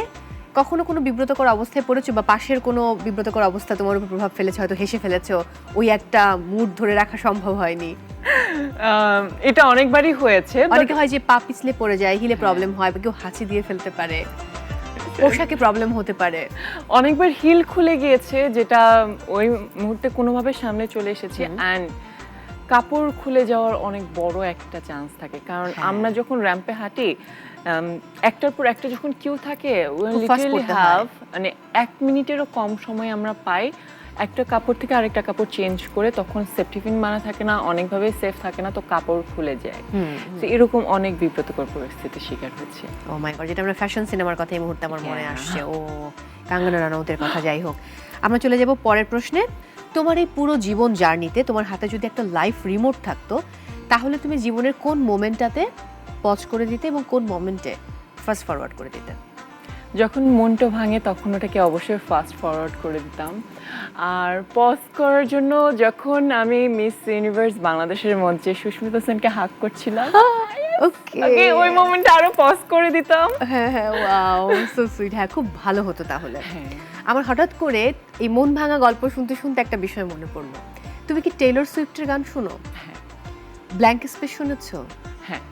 কখনো কোনো বিব্রতকর অবস্থায় পড়েছো, বা পাশের কোনো বিব্রতকর অবস্থা তোমার উপর প্রভাব ফেলেছে, হয়তো হেসে ফেলেছো, ওই একটা মুড ধরে রাখা সম্ভব হয়নি? এটা অনেকবারই হয়েছে। অনেকে হয় যে পা পিছলে পড়ে যায়, হিলে প্রবলেম হয়, বা কেউ হাঁচি দিয়ে ফেলতে পারে, পোশাকে প্রবলেম হতে পারে। অনেকবার হিল খুলে গিয়েছে, যেটা ওই মুহূর্তে কোনোভাবে সামনে চলে এসেছে, অ্যান্ড কাপড় খুলে যাওয়ার অনেক বড় একটা চান্স থাকে, কারণ আমরা যখন র্যাম্পে হাঁটি একটার পর একটা যখন কিউ থাকে, মানে 1 মিনিটেরও কম সময় আমরা পাই একটা কাপড় থেকে আরেকটা কাপড় চেঞ্জ করে, তখন সেফটি পিন মারা থাকে না, অনেকভাবে সেফ থাকে না, তো কাপড় খুলে যায়। তো এরকম অনেক বিব্রতকর পরিস্থিতির শিকার হচ্ছে। ও মাই গড, যেটা আমরা ফ্যাশন সিনেমার কথা এই মুহূর্তে আমার মনে আসছে, ও কাঙ্গনা রানাউতের কথা। যাই হোক, আমরা চলে যাব পরের প্রশ্নে। তোমার এই পুরো জীবন জার্নিতে তোমার হাতে যদি একটা লাইফ রিমোট থাকতো, তাহলে তুমি জীবনের কোন মোমেন্টটাতে পজ করে দিতে এবং কোন মোমেন্টে ফাস্ট ফরওয়ার্ড করে দিতে? যখন মনটা ভাঙে তখন ওটাকে অবশ্যই ফাস্ট ফরওয়ার্ড করে দিতাম, আর পজ করার জন্য যখন আমি মিস ইউনিভার্স বাংলাদেশের মঞ্চে সুস্মিতা সেনকে হাক করছিলাম, ওকে ওই মোমেন্টে আরো পজ করে দিতাম। হ্যাঁ হ্যাঁ, ওয়াও, সো সুইট। হ্যাঁ, খুব ভালো হতো তাহলে। আমার হঠাৎ করে এই মন ভাঙা গল্প শুনতে শুনতে একটা বিষয় মনে পড়লো। তুমি কি টেইলর সুইফটের গান শুনো? হ্যাঁ। ব্ল্যাঙ্ক স্পেস শুনেছো? হ্যাঁ।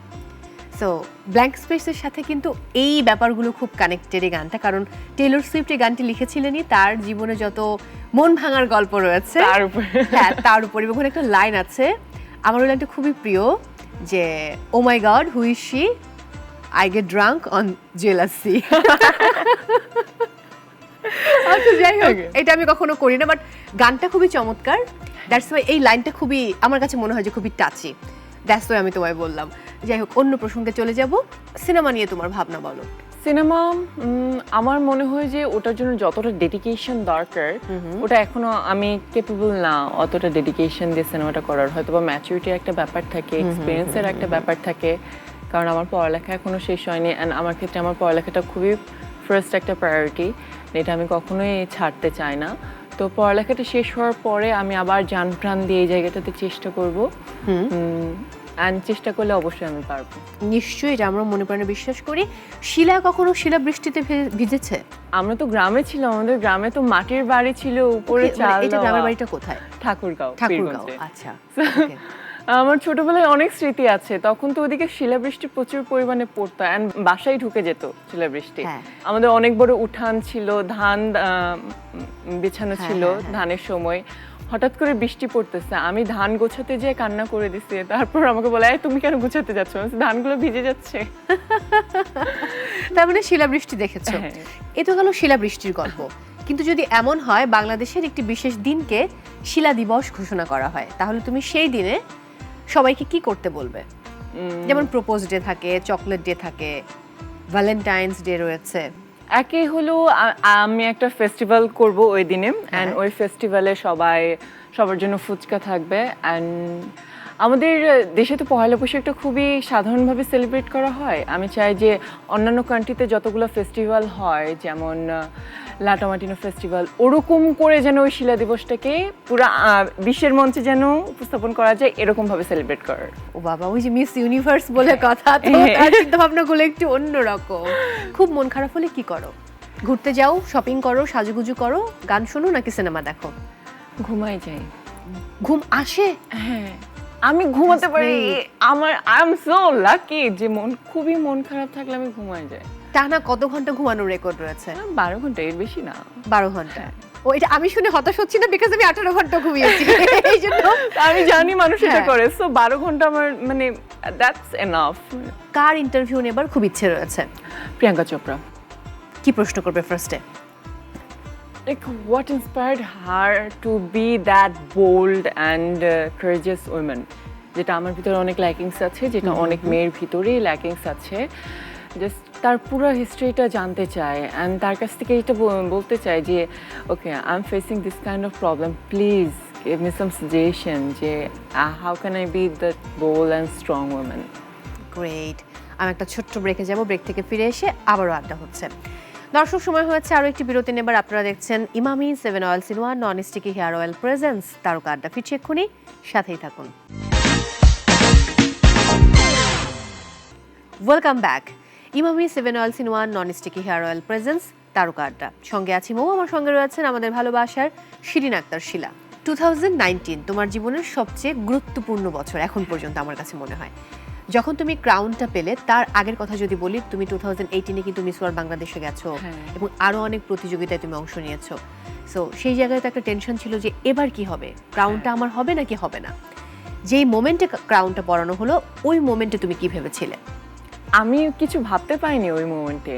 সো ব্ল্যাঙ্ক স্পেসের সাথে কিন্তু এই ব্যাপারগুলো খুব কানেক্টেড এই গানটা, কারণ টেইলর সুইফট এই গানটি লিখেছিলেনই তার জীবনে যত মন ভাঙার গল্প রয়েছে তার উপর। এবং একটা লাইন আছে, আমার ওই লাইনটা খুবই প্রিয়, যে oh my god who is she, I get drunk on jealousy. আচ্ছা, যাই হোক, এটা আমি কখনো করি না, বাট গানটা খুবই চমৎকার। দ্যাটস ওয়াই এই লাইনটা খুবই আমার কাছে মনে হয় যে খুবই টাচি, দ্যাটস ওয়াই আমি তোমায় বললাম। যাই হোক, অন্য প্রসঙ্গে চলে যাব, সিনেমা নিয়ে তোমার ভাবনা বলো। সিনেমা আমার মনে হয় যে ওটার জন্য যতটা ডেডিকেশন দরকার ওটা এখনো আমি কেপেবল না অতটা ডেডিকেশন দিয়ে সিনেমাটা করার। হয়তো বা ম্যাচুরিটির একটা ব্যাপার থাকে, এক্সপিরিয়েন্সের একটা ব্যাপার থাকে, কারণ আমার পড়ালেখা এখনো শেষ হয়নি অ্যান্ড আমার ক্ষেত্রে আমার পড়ালেখাটা খুবই ফার্স্ট একটা প্রায়োরিটি, এটা আমি কখনোই ছাড়তে চাই না। তো পড়ালেখাটা শেষ হওয়ার পরে আমি আবার জান প্রাণ দিয়ে এই জায়গাটাতে চেষ্টা করব, অ্যান্ড চেষ্টা করলে অবশ্যই আমি পারবো। নিশ্চয়ই, এটা আমরা মনে প্রাণে বিশ্বাস করি। শিলা কখনো শিলাবৃষ্টিতে ভিজেছে? আমরা তো গ্রামে ছিলাম, আমাদের গ্রামে তো মাটির বাড়ি ছিল, উপরে চাল এটা গ্রামের বাড়িটা কোথায়? ঠাকুরগাঁও। ঠাকুরগাঁও, আচ্ছা। আমার ছোটবেলায় অনেক স্মৃতি আছে, তখন তো ওদিকে শিলাবৃষ্টি প্রচুর পরিমাণে পড়তো অ্যান্ড বাসায় ঢুকে যেত শিলাবৃষ্টি। আমাদের অনেক বড় উঠান ছিল, ধান বিছানো ছিল, ধানের সময় হঠাৎ করে বৃষ্টি পড়তেছে, আমি ধান গোছাতে যেয়ে কান্না করে দিছি, তারপর আমাকে বলে তুমি কেন গোছাতে যাচ্ছ, ধানগুলো ভিজে যাচ্ছে। তার মানে শিলাবৃষ্টি দেখেছো। এ তো গেল শিলাবৃষ্টির গল্প, কিন্তু যদি এমন হয় বাংলাদেশের একটি বিশেষ দিনকে শিলা দিবস ঘোষণা করা হয়, তাহলে তুমি সেই দিনে সবাইকে কি করতে বলবে? যেমন প্রপোজ ডে থাকে, চকলেট ডে থাকে, ভ্যালেন্টাইন্স ডে রয়েছে। একে হলো আমি একটা ফেস্টিভ্যাল করব ওই দিনে, অ্যান্ড ওই ফেস্টিভ্যালে সবার জন্য ফুচকা থাকবে। অ্যান্ড আমাদের দেশে তো পহেলা বৈশাখটা খুবই সাধারণভাবে সেলিব্রেট করা হয়। আমি চাই যে অন্যান্য কান্ট্রিতে যতগুলো ফেস্টিভ্যাল হয়, যেমন লাটামাটিনো ফেস্টিভ্যাল, ওরকম করে যেন ওই শিলা দিবসটাকে পুরো বিশ্বের মঞ্চে যেন উপস্থাপন করা যায়, এরকমভাবে সেলিব্রেট করার। ও বাবা, ওই যে মিস ইউনিভার্স বলে কথা, তো তার চিন্তা ভাবনাগুলো একটু অন্যরকম। খুব মন খারাপ হলে কি করো? ঘুরতে যাও, শপিং করো, সাজুগুজু করো, গান শোনো, নাকি সিনেমা দেখো? ঘুমাই যাই। ঘুম আসে? হ্যাঁ, আমি ঘুমাতে পারি। আই এম সো লাকি যে খুবই মন খারাপ থাকলে আমি ঘুমাই যাই। টানা কত ঘন্টা ঘুমানোর রেকর্ড রয়েছে? 12 ঘন্টা, এর বেশি না। 12 ঘন্টা। ও, এটা আমি শুনে হতাশ হচ্ছি না, বিকজ আমি 18 ঘন্টা ঘুমিয়েছি। এই জন্য আমি জানি মানুষ এটা করে, সো 12 ঘন্টা আমার মানে দ্যাটস এনাফ। কার ইন্টারভিউ নেবার খুব ইচ্ছে রয়েছে? প্রিয়াঙ্কা চোপড়া। কি প্রশ্ন করবে ফার্স্টে? Like what inspired her to be that bold and courageous woman? যেটা আমার ভিতরে অনেক ল্যাকিংস আছে, যেটা অনেক মেয়ের ভিতরেই ল্যাকিংস আছে। জাস্ট তার পুরো হিস্ট্রিটা জানতে চাই অ্যান্ড তার কাছ থেকে এটা বলতে চাই যে okay, I am facing this kind of problem, please give me some suggestion যে how can I be that bold and strong woman. Great. আমি একটা ছোট্ট ব্রেকে যাব, ব্রেক থেকে ফিরে এসে আবারও আড্ডা হচ্ছে। দর্শক, সময় হয়েছে আরও একটি বিরতি নেবার। আপনারা দেখছেন Emami 7 oils in 1 non sticky hair oil presence তারকা আড্ডা। ফিরছি এক্ষুনি, সাথেই থাকুন। Welcome back. Emami 7 oils in 1 non sticky hair oil presence তারকা আড্ডা। সঙ্গে আছি মৌ, আমার সঙ্গে রয়েছেন আমাদের ভালোবাসার শিরিন আক্তার শিলা। 2019 তোমার জীবনের সবচেয়ে গুরুত্বপূর্ণ বছর এখন পর্যন্ত আমার কাছে মনে হয়। যখন তুমি ক্রাউনটা পেলে, তার আগের কথা যদি বলি, তুমি 2018-এ কিন্তু মিস ওয়ার্ল্ড বাংলাদেশে গেছো এবং আরও অনেক প্রতিযোগিতায় তুমি অংশ নিয়েছো। সো সেই জায়গায় তো একটা টেনশন ছিল যে এবার কি হবে, ক্রাউনটা আমার হবে নাকি হবে না। যেই মোমেন্টে ক্রাউনটা পরানো হলো, ওই মোমেন্টে তুমি কি ভেবেছিলে? আমি কিছু ভাবতে পারিনি ওই মোমেন্টে,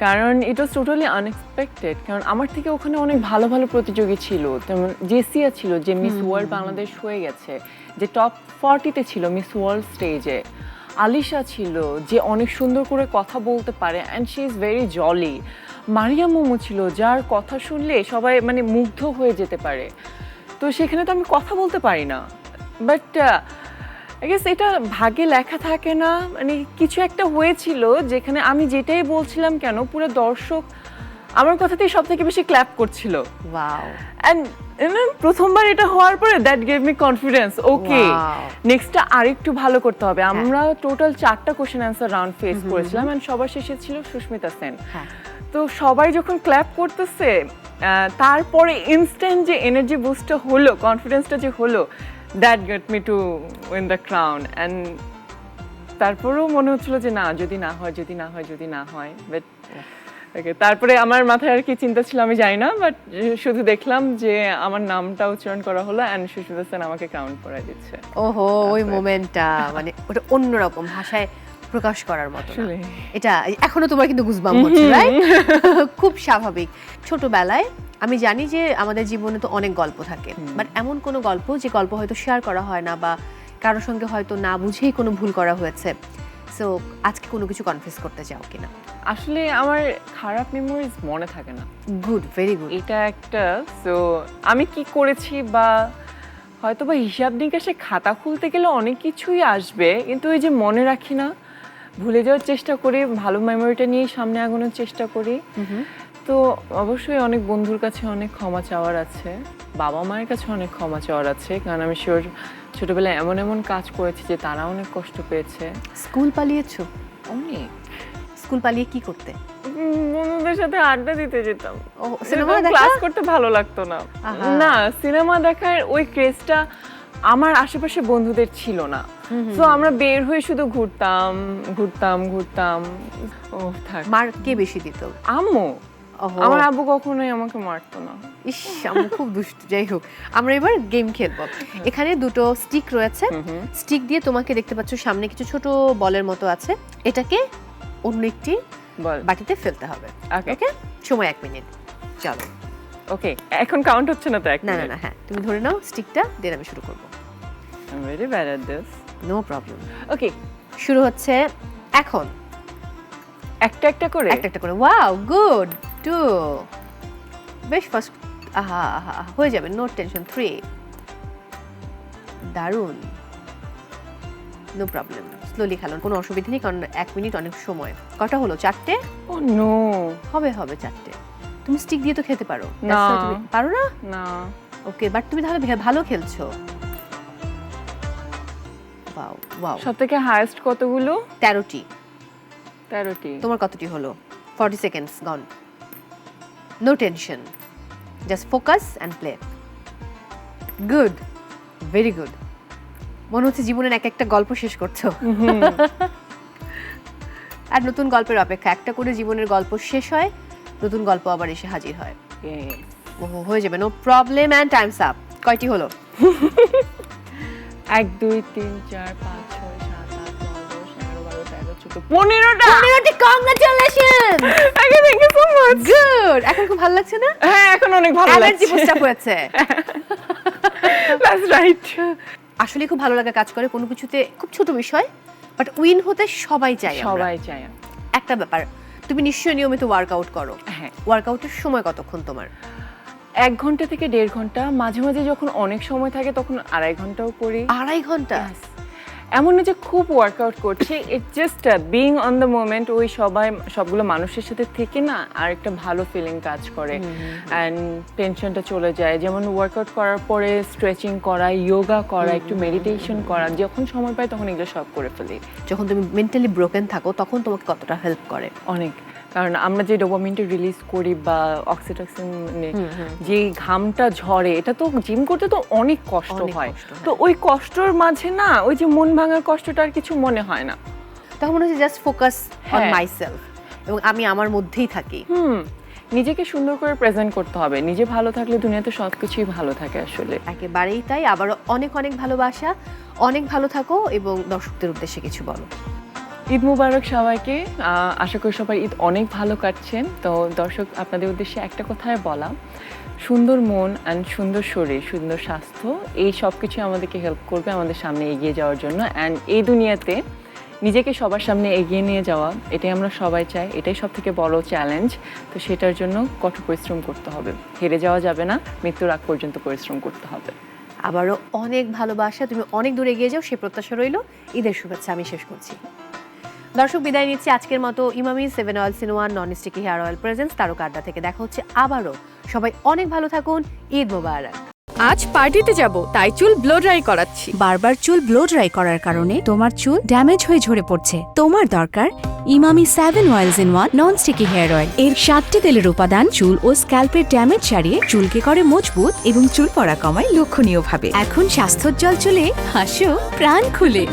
কারণ ইট ওয়াজ টোটালি আনএক্সপেক্টেড। কারণ আমার থেকে ওখানে অনেক ভালো ভালো প্রতিযোগী ছিল, যেমন জেসিয়া ছিল যে মিস ওয়ার্ল্ড বাংলাদেশ হয়ে গেছে, যে টপ 40-তে ছিল মিস ওয়ার্ল্ড স্টেজে। আলিশা ছিল যে অনেক সুন্দর করে কথা বলতে পারে and she is very jolly. Maria Momo ছিল যার কথা শুনলে সবাই মানে মুগ্ধ হয়ে যেতে পারে। তো সেখানে তো আমি কথা বলতে পারি না, বাট আই গেস এটা ভাগে লেখা থাকে না, মানে কিছু একটা হয়েছিল যেখানে আমি যেটাই বলছিলাম কেন, পুরো দর্শক আমার কথাতেই সব থেকে বেশি ক্ল্যাপ করছিল। ওয়াও। অ্যান্ড প্রথমবার এটা হওয়ার পরে দ্যাট গেভ মি কনফিডেন্স, ওকে নেক্সটটা আরেকটু ভালো করতে হবে। আমরা টোটাল 4টা কোশ্চেন অ্যান্সার রাউন্ড ফেস করেছিলাম অ্যান্ড সবার শেষে ছিল সুস্মিতা সেন। তো সবাই যখন ক্ল্যাপ করতেছে, তারপরে ইনস্ট্যান্ট যে এনার্জি বুস্টটা হলো, কনফিডেন্সটা যে হলো, that get me to win the crown. And তারপরেও মনে হচ্ছিল যে না, যদি না হয় বাট ওকে। তারপরে আমার মাথায় আর কি চিন্তা ছিল আমি জানি না, বাট শুধু দেখলাম যে আমার নামটা উচ্চারণ করা হলো অ্যান্ড সুস্মিতা সেন আমাকে ক্রাউন পরাই দিচ্ছে। ওহো, ওই মোমেন্টটা মানে ওটা অন্যরকম, ভাষায় প্রকাশ করার মতো না। আসলে এটা এখনো তোমার কিন্তু গুজবাম্প হচ্ছে, রাইট? খুব স্বাভাবিক। ছোটবেলায় আমি জানি যে আমাদের জীবনে তো অনেক গল্প থাকে, বাট এমন কোনো গল্প যে গল্প হয়তো শেয়ার করা হয় না বা কারোর সঙ্গে হয়তো না বুঝেই কোনো ভুল করা হয়েছে, সো আজকে কোনো কিছু কনফেস করতে চাও কিনা? আসলে আমার খারাপ মেমোরিজ মনে থাকে না, গুড, ভেরি গুড। এটা একটা। সো আমি কি করেছি বা হয়তো বা হিসাব নিকাশে খাতা খুলতে গেলে অনেক কিছুই আসবে, কিন্তু ওই যে মনে রাখি না, ভুলে যাওয়ার চেষ্টা করি, ভালো মেমোরিটা নিয়ে সামনে আগানোর চেষ্টা করি। তো অবশ্যই অনেক বন্ধুর কাছে অনেক ক্ষমা চাওয়ার আছে, বাবা মায়ের কাছে অনেক ক্ষমা চাওয়ার আছে, কারণ আমি শিওর ছোটবেলায় এমন এমন কাজ করেছি যে তারা অনেক কষ্ট পেয়েছে। স্কুল পালিয়েছো? অনেক। স্কুল পালিয়ে কি করতে? বন্ধুদের সাথে আড্ডা দিতে যেতাম। ও, সিনেমা দেখা? ক্লাস করতে ভালো লাগতো না। আহা। না, সিনেমা দেখার ওই ক্রেজটা আমার আশেপাশে বন্ধুদের ছিল না। তো আমরা বের হয়ে শুধু ঘুরতাম ঘুরতাম ঘুরতাম। ও থাক। মার কে বেশি দিত? আম্মু। ওহো। আমার আব্বু কখনোই আমাকে মারতো না। ইস, আম্মু খুব দুষ্টু। যাই হোক, আমরা এবার গেম খেলবো। এখানে দুটো স্টিক রয়েছে, স্টিক দিয়ে তোমাকে দেখতে পাচ্ছ সামনে কিছু ছোট বলের মতো আছে, এটাকে অন্য একটি বল। বাটিতে ফেলতে হবে। ওকে। ওকে, সময় 1 মিনিট। চলো। ওকে, এখন কাউন্ট হচ্ছে না তো? না না না, হ্যাঁ তুমি ধরে নাও স্টিকটা, দেন আমি শুরু করব। I'm very bad at this. No problem. Okay, শুরু হচ্ছে এখন। একটা একটা করে। একটা একটা করে। Wow, good. 2, বেশ ফার্স্ট। আহা আহা আহা, হয়ে যাবে, নো টেনশন। 3, দারুণ। নো প্রবলেম, স্লোলি খেলো, কোনো অসুবিধা নেই, কারণ 1 মিনিট অনেক সময়। কটা হলো? 4টে? ও নো। হবে হবে 4টে। তুমি স্টিক দিয়ে তো খেতে পারো। না। That's why তুমি পারো না? না। ওকে, বাট তুমি তাহলে ভালো খেলছো। Wow wow. সবথেকে হাইয়েস্ট কতগুলো? 13টি। 13টি। তোমার কতটি হলো? 40 seconds gone. No tension, just focus and play. Good, very good. মনে হচ্ছে জীবনের এক একটা গল্প শেষ করছো। আর নতুন গল্পের অপেক্ষা, একটা করে জীবনের গল্প শেষ হয়, নতুন গল্প আবার এসে হাজির হয়। ওহো, হয়ে যাবে, no problem. And time's up. কয়টি হলো? 1 2 3 4 5 6 7 8 9 10 11 12 13 14 15টা। 15টি, congratulation. Thank you so much. Good. এখন খুব ভালো লাগছে না? হ্যাঁ, এখন অনেক ভালো এনার্জি লাগছে। বুস্ট আপ হয়েছে। That's right. আসলে খুব ভালো লাগা কাজ করে কোনো কিছুতে, খুব ছোট বিষয়, বাট উইন হতে সবাই চায়। সবাই চায়। একটা ব্যাপার, তুমি নিশ্চয়ই নিয়মিত ওয়ার্কআউট করো। হ্যাঁ। ওয়ার্কআউটের সময় কতক্ষণ তোমার? 1 ঘন্টা থেকে 1.5 ঘন্টা, মাঝে মাঝে যখন অনেক সময় থাকে তখন 2.5 ঘন্টাও করি। 2.5 ঘন্টা? এমন না যে খুব ওয়ার্কআউট করছি, it's just being on the moment. ওই সবগুলো মানুষের সাথে থেকে না আর একটা ভালো ফিলিং কাজ করে, অ্যান্ড টেনশনটা চলে যায়। যেমন ওয়ার্কআউট করার পরে স্ট্রেচিং করা, যোগা করা, একটু মেডিটেশন করা, যখন সময় পাই তখন এগুলো সব করে ফেলি। যখন তুমি মেন্টালি ব্রোকেন থাকো তখন তোমাকে কতটা হেল্প করে? অনেক, কারণ আমরা যে ডোপামিনটা রিলিজ করি বা অক্সিটোসিন, যে ঘামটা ঝরে, এটা তো জিম করতে তো অনেক কষ্ট হয়। তো ওই কষ্টর মাঝে না ওই যে মন ভাঙার কষ্টটা আর কিছু মনে হয় না। তখন মনে হচ্ছে জাস্ট ফোকাস অন হ্যাঁ। মাইসেলফ, এবং আমি আমার মধ্যেই থাকি। নিজেকে সুন্দর করে প্রেজেন্ট করতে হবে। নিজে ভালো থাকলে দুনিয়াতে সবকিছুই ভালো থাকে আসলে। একেবারেই তাই। আবারও অনেক অনেক ভালোবাসা, অনেক ভালো থাকো, এবং দর্শকদের উদ্দেশ্যে কিছু বলো। ঈদ মুবারক সবাইকে। আশা করি সবাই ঈদ অনেক ভালো কাটছেন। তো দর্শক, আপনাদের উদ্দেশ্যে একটা কথাই বলা, সুন্দর মন অ্যান্ড সুন্দর শরীর, সুন্দর স্বাস্থ্য, এই সব কিছু আমাদেরকে হেল্প করবে আমাদের সামনে এগিয়ে যাওয়ার জন্য। অ্যান্ড এই দুনিয়াতে নিজেকে সবার সামনে এগিয়ে নিয়ে যাওয়া, এটাই আমরা সবাই চাই, এটাই সব থেকে বড় চ্যালেঞ্জ। তো সেটার জন্য কঠোর পরিশ্রম করতে হবে, হেরে যাওয়া যাবে না, মৃত্যুর আগ পর্যন্ত পরিশ্রম করতে হবে। আবারও অনেক ভালোবাসা, তুমি অনেক দূর এগিয়ে যাও, সে প্রত্যাশা রইল। ঈদের শুভেচ্ছা আমি শেষ করছি। দর্শক, বিদায় নিচ্ছি আজকের মতো। Emami 7 oil in one non sticky hair oil presence তারকা আড্ডা থেকে। দেখা হচ্ছে আবারও। সবাই অনেক ভালো থাকুন। ঈদ মোবারক। আজ পার্টিতে যাব, তাই চুল ব্লো ড্রাই করাচ্ছি। বারবার চুল ব্লো ড্রাই করার কারণে তোমার চুল ড্যামেজ হয়ে ঝরে পড়ছে। তোমার দরকার Emami 7 oils in 1 non sticky hair oil. এর 7টি তেলের উপাদান চুল ও স্ক্যাল্পের ড্যামেজ সারিয়ে চুলকে করে মজবুত এবং চুল পড়া কমায় লক্ষণীয়ভাবে। এখন স্বাস্থ্যোজ্জ্বল চুলে হাসো প্রাণ খুলে।